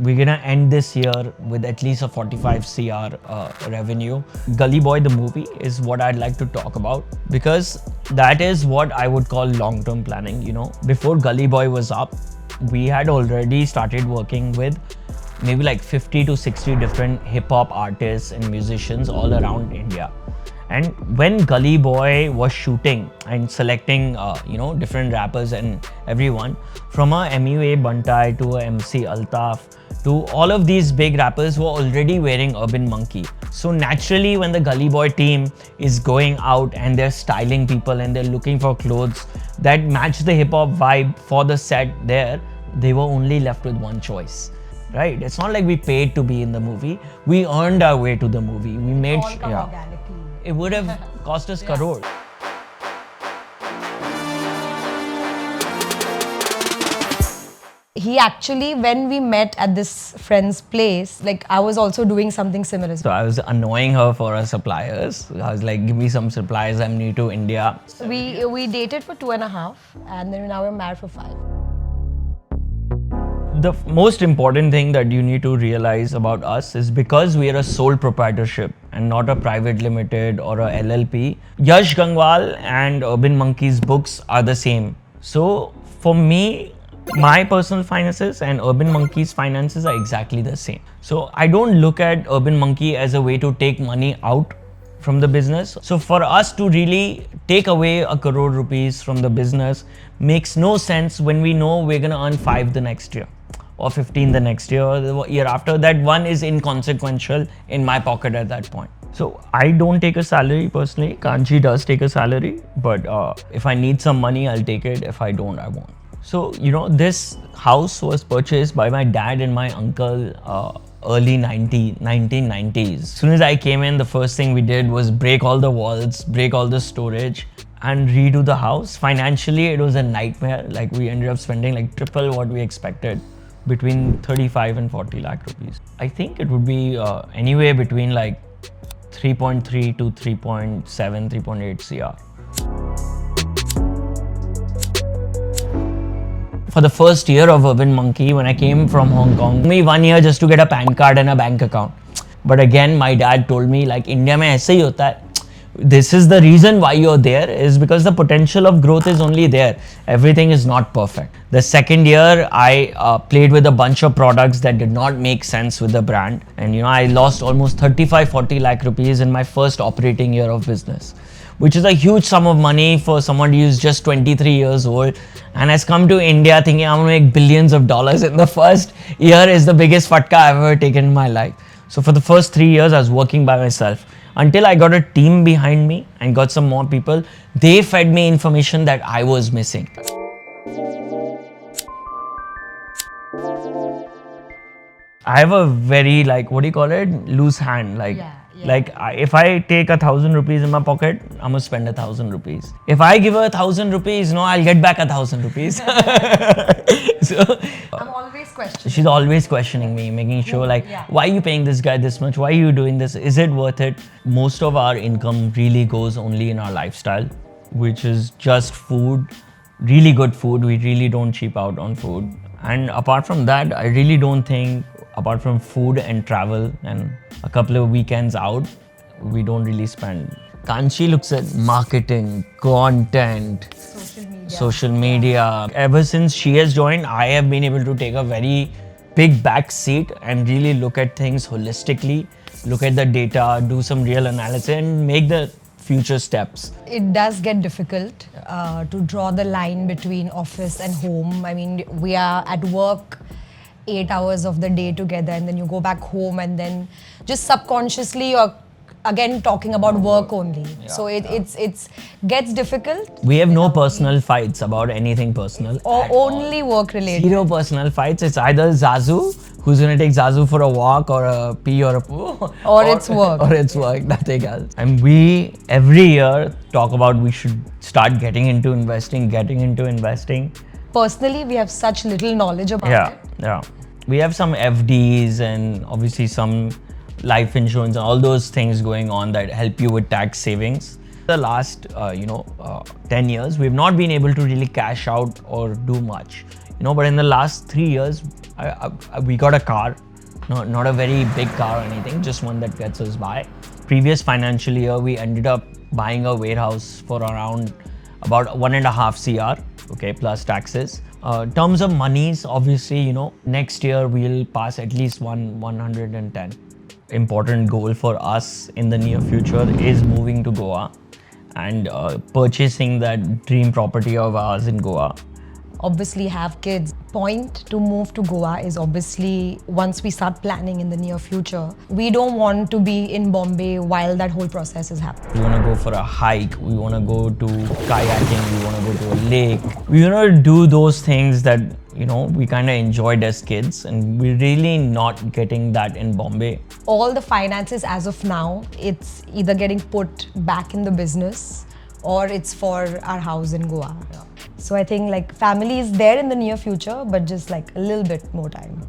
we're gonna end this year with at least a 45 CR revenue. Gully Boy, the movie, is what I'd like to talk about because that is what I would call long-term planning. You know, before Gully Boy was up, we had already started working with maybe like 50 to 60 different hip-hop artists and musicians all around India. And when Gully Boy was shooting and selecting, different rappers and everyone, from a MUA Buntai to a MC Altaf to all of these big rappers were already wearing Urban Monkey. So naturally, when the Gully Boy team is going out and they're styling people and they're looking for clothes that match the hip hop vibe for the set there, they were only left with one choice. Right? It's not like we paid to be in the movie. We earned our way to the movie. We made organically. It would have cost us Crore. He actually, when we met at this friend's place, like I was also doing something similar. So I was annoying her for her suppliers. I was like, give me some supplies, I'm new to India. We dated for 2.5 and then now we're married for 5. The most important thing that you need to realize about us is because we are a sole proprietorship and not a private limited or a LLP, Yash Gangwal and Urban Monkey's books are the same. So for me, my personal finances and Urban Monkey's finances are exactly the same. So I don't look at Urban Monkey as a way to take money out from the business. So for us to really take away a crore rupees from the business makes no sense when we know we're gonna earn 5 the next year, or 15 the next year, or the year after. That one is inconsequential in my pocket at that point. So I don't take a salary personally. Kanchi does take a salary, but if I need some money, I'll take it. If I don't, I won't. So, this house was purchased by my dad and my uncle early 1990s. As soon as I came in, the first thing we did was break all the walls, break all the storage, and redo the house. Financially, it was a nightmare. Like, we ended up spending like triple what we expected, between 35 and 40 lakh rupees. I think it would be anywhere between like 3.3 to 3.7, 3.8 CR. For the first year of Urban Monkey, when I came from Hong Kong, it took me 1 year just to get a PAN card and a bank account. But again, my dad told me, like, India mein aise hi hota hai. This is the reason why you're there, is because the potential of growth is only there. Everything is not perfect. The second year, I played with a bunch of products that did not make sense with the brand. And I lost almost 35-40 lakh rupees in my first operating year of business, which is a huge sum of money for someone who's just 23 years old and has come to India thinking I'm going to make billions of dollars in the first year is the biggest fatka I've ever taken in my life. So for the first 3 years, I was working by myself until I got a team behind me and got some more people. They fed me information that I was missing. I have a very, loose hand. If I take 1,000 rupees in my pocket, I'm gonna spend 1,000 rupees. If I give her 1,000 rupees, I'll get back 1,000 rupees. So I'm always questioning. she's always questioning me, making sure why are you paying this guy this much? Why are you doing this? Is it worth it? Most of our income really goes only in our lifestyle, which is just food, really good food. We really don't cheap out on food. And apart from that, I really don't think, apart from food and travel and a couple of weekends out, we don't really spend. Kanchi looks at marketing, content, social media. Ever since she has joined, I have been able to take a very big back seat and really look at things holistically, look at the data, do some real analysis and make the future steps. It does get difficult to draw the line between office and home. I mean, we are at work 8 hours of the day together and then you go back home and then just subconsciously you're again talking about work only. So it's gets difficult. We have no personal fights about anything personal. Or only work related. Zero personal fights. It's either Zazu, who's gonna take Zazu for a walk or a pee or a poo. Or it's work. Or it's work, nothing else. And we, every year, talk about we should start getting into investing. Personally, we have such little knowledge about it. Yeah. We have some FDs and obviously some life insurance and all those things going on that help you with tax savings. The last 10 years, we've not been able to really cash out or do much. But in the last 3 years, we got a car, not a very big car or anything, just one that gets us by. Previous financial year, we ended up buying a warehouse for around about 1.5 CR, okay, plus taxes. Terms of monies, obviously, next year we'll pass at least 110. Important goal for us in the near future is moving to Goa and purchasing that dream property of ours in Goa. Obviously have kids. Point to move to Goa is obviously once we start planning in the near future. We don't want to be in Bombay while that whole process is happening. We want to go for a hike, we want to go to kayaking, we want to go to a lake. We want to do those things that, we kind of enjoyed as kids, and we're really not getting that in Bombay. All the finances as of now, it's either getting put back in the business or it's for our house in Goa. So I think like family is there in the near future, but just like a little bit more time.